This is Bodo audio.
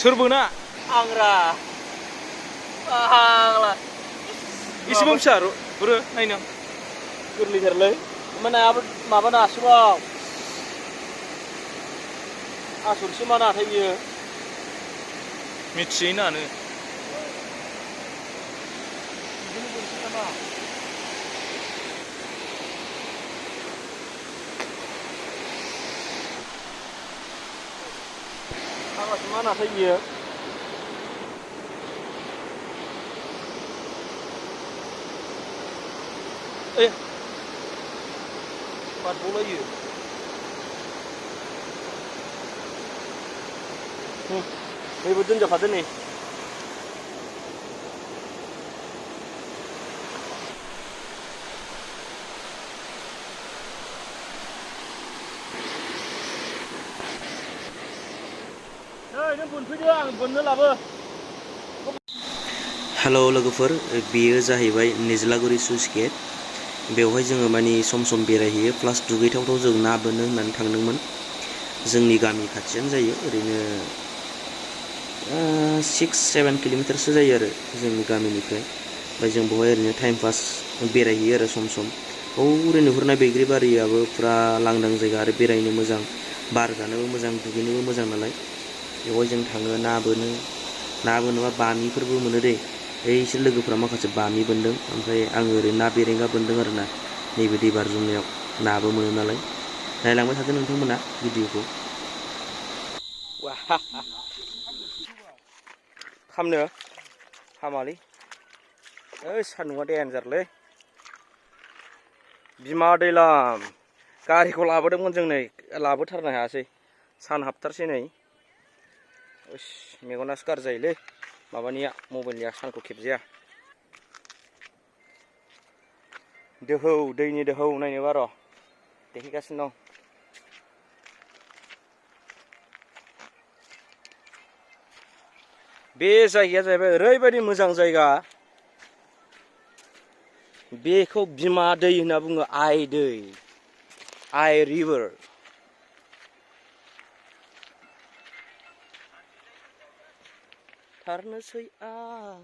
सोरबोना आंरा आंला एसेबो फिसा बुरो नायनो गोरलैथारलै माने माबानो आसुआव आसुरसो मा नाथाय बियो मिथियै नानो बिदिनो बोरसि नामा आंलासो मा नाथाय बियो ए बारग'लायो नैबो दोनजाफादो नै नों बोनफैदो आं बोननो लाबो हेलौ लोगोफोर बेयो जाहैबाय निजलागुरि स्लुइस गेट बेवहाय जोङो माने सम सम बेरायहैयो प्लास दुगैथावथाव जों ना बोनो होननानै थांदोंमोन जोंनि गामि खाथियानो जायो ओरैनो 6-7 किल'मिटारसो जायो आरो जोंनि गामिनिफ्राय ओमफ्राय जों बेवहाय ओरैनो टाइम पास बेरायहैयो आरो सम सम ओरै नुहुरनाय बैग्रि बारियाबो फुरा लांदां जायगा आरो बेरायनो मोजां बार जानोबो मोजां दुगैनोबो मोजां नालाय बेवहाय जों थाङो ना बोनोबा बामिफोरबो मोनो दै एसे लोगोफोरा माखासे बामि बोनदों ओमफ्राय आङो ओरै ना बेरेंगा बोनदों आरो ना नैबे दै बारजुमनायाव नाबो मोनो नालाय नायलांबाय थादो नोंथांमोना भिडिअखौ खामनो हामालै ओइ सान्दुंआ देन्जारलै बिमा दैलाम गारिखौ लाबोदोंमोन जों नै लाबोथारनो हायासै सान हाबथारसै नै मेगनासो गाज्रि जायोलै माबानिया मबाइलनिया सानखौ खेबजाया दोहौ दैनि दोहौ नायनोबा र' देखायगासिनो दं बे जायगाया जाहैबाय ओरैबायदि मोजां जायगा बेखौ बिमा दै होनना बुङो आइ दै आइ रिभार थारनोसै आं